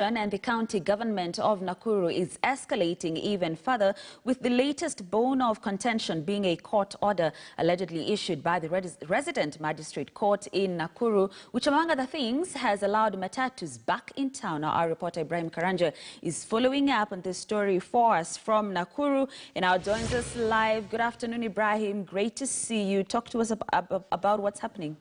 And the county government of Nakuru is escalating even further, with the latest bone of contention being a court order allegedly issued by the resident magistrate court in Nakuru, which among other things has allowed matatus back in town. Now, our reporter Ibrahim Karanja is following up on this story for us from Nakuru and now joins us live. Good afternoon, Ibrahim. Great to see you. Talk to us about what's happening.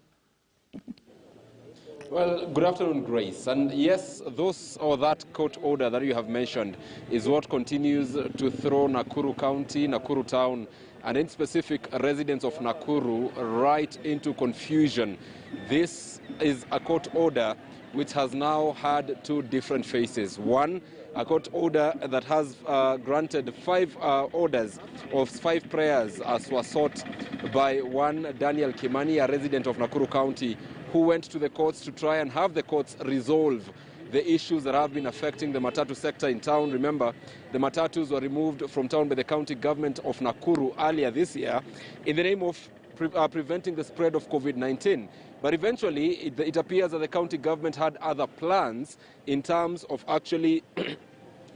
Well, good afternoon, Grace. And yes, that court order that you have mentioned is what continues to throw Nakuru County, Nakuru Town, and in specific residents of Nakuru right into confusion. This is a court order which has now had two different faces. One, a court order that has granted 5 orders of 5 prayers as was sought by one Daniel Kimani, a resident of Nakuru County, who went to the courts to try and have the courts resolve the issues that have been affecting the Matatu sector in town. Remember, the Matatus were removed from town by the county government of Nakuru earlier this year in the name of preventing the spread of COVID-19. But eventually, it appears that the county government had other plans in terms of actually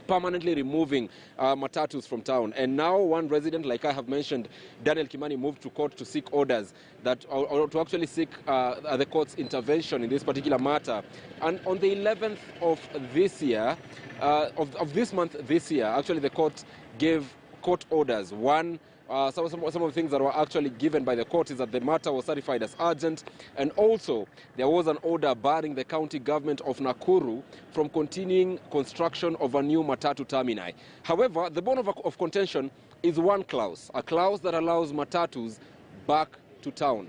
permanently removing matatus from town. And now one resident, like I have mentioned, Daniel Kimani, moved to court to seek orders that, or to actually seek the court's intervention in this particular matter. And on the 11th of this year, of this month this year, actually the court gave court orders. One, some of the things that were actually given by the court is that the matter was certified as urgent, and also there was an order barring the county government of Nakuru from continuing construction of a new Matatu termini. However, the bone of contention is one clause, a clause that allows Matatus back to town.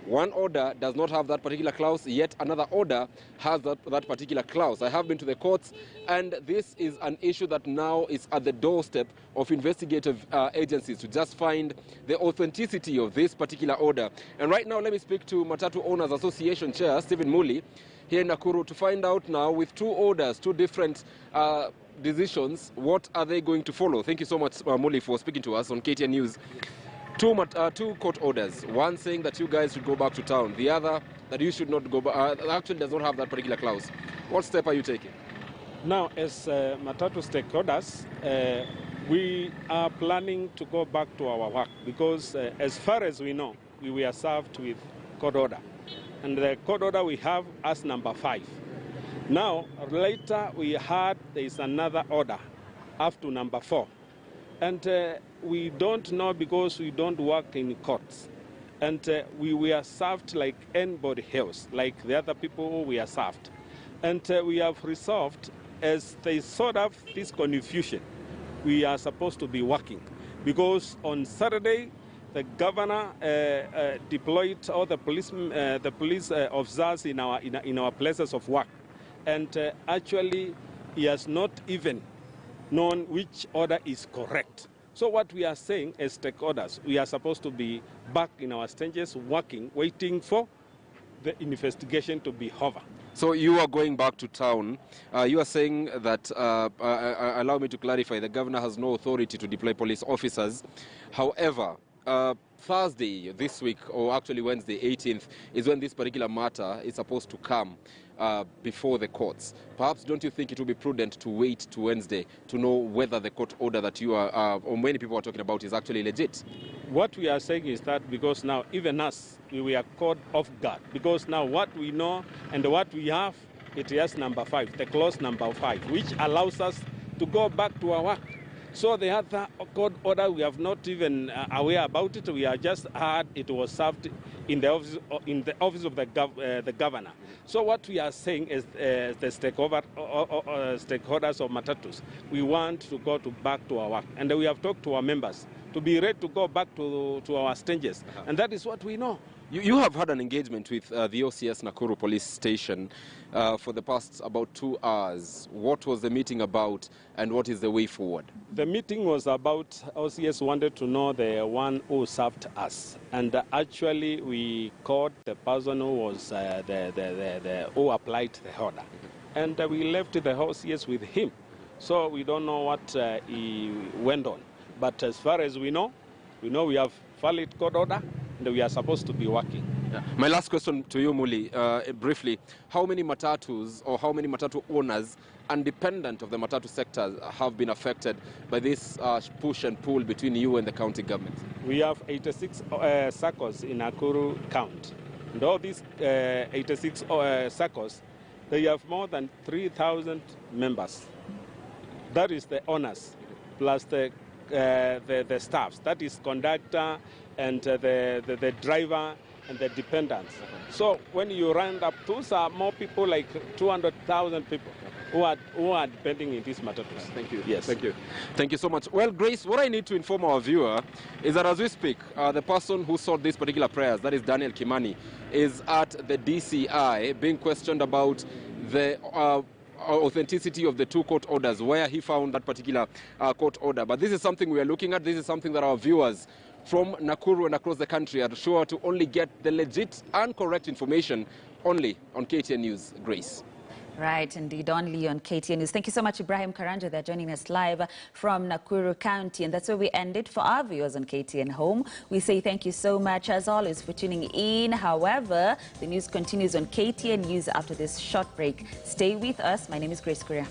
One order does not have that particular clause, yet another order has that particular clause. I have been to the courts, and this is an issue that now is at the doorstep of investigative agencies to just find the authenticity of this particular order. And right now, let me speak to Matatu Owners Association Chair Stephen Muli here in Nakuru to find out now, with 2 orders, 2 different decisions, what are they going to follow. Thank you so much, Muli, for speaking to us on KTN News. 2 court orders, one saying that you guys should go back to town, the other that you should not go back, actually does not have that particular clause. What step are you taking? Now, as Matatu stakeholders, we are planning to go back to our work because as far as we know, we were served with court order. And the court order we have as number 5. Now, later we heard there is another order up to number 4. And we don't know because we don't work in courts. And we were served like anybody else, like the other people we are served. And we have resolved, as they sort of this confusion, we are supposed to be working. Because on Saturday, the governor deployed all the police officers in our places of work. And actually, he has not even known which order is correct. So what we are saying as stakeholders, we are supposed to be back in our stages, working, waiting for the investigation to be over. So you are going back to town. You are saying that, allow me to clarify, the governor has no authority to deploy police officers. However, Thursday this week, or actually Wednesday 18th, is when this particular matter is supposed to come before the courts. Perhaps don't you think it would be prudent to wait to Wednesday to know whether the court order that you are, or many people are talking about, is actually legit? What we are saying is that because now even us, we are caught off guard. Because now what we know and what we have, it is number 5, the clause number 5, which allows us to go back to our work. So the other court order, we have not even aware about it. We are just heard it was served in the office of the governor. So what we are saying is the stakeholders of Matatus, we want to go back to our work. And we have talked to our members to be ready to go back to our stages. And that is what we know. You have had an engagement with the OCS Nakuru police station for the past about 2 hours. What was the meeting about, and what is the way forward? The meeting was about, OCS wanted to know the one who served us. And actually we called the person who was who applied the order. And we left the OCS with him. So we don't know what he went on. But as far as we know we have valid court order, and we are supposed to be working. Yeah. My last question to you, Muli, briefly, how many matatus or how many matatu owners independent of the Matatu sector have been affected by this push and pull between you and the county government? We have 86 circles in Nakuru count. And all these 86 circles, they have more than 3,000 members. That is the owners, plus the staffs. That is conductor and the driver and the dependents. So when you round up, those are more people, like 200,000 people who are depending in these matatus. Thank you. Yes. Thank you. Thank you so much. Well, Grace, what I need to inform our viewer is that as we speak, the person who sought these particular prayers, that is Daniel Kimani, is at the DCI being questioned about the authenticity of the two court orders, where he found that particular court order. But this is something we are looking at. This is something that our viewers from Nakuru and across the country are sure to only get the legit and correct information only on KTN News. Grace. Right, indeed, only on KTN News. Thank you so much, Ibrahim Karanja. They're joining us live from Nakuru County. And that's where we end it for our viewers on KTN Home. We say thank you so much, as always, for tuning in. However, the news continues on KTN News after this short break. Stay with us. My name is Grace Korea.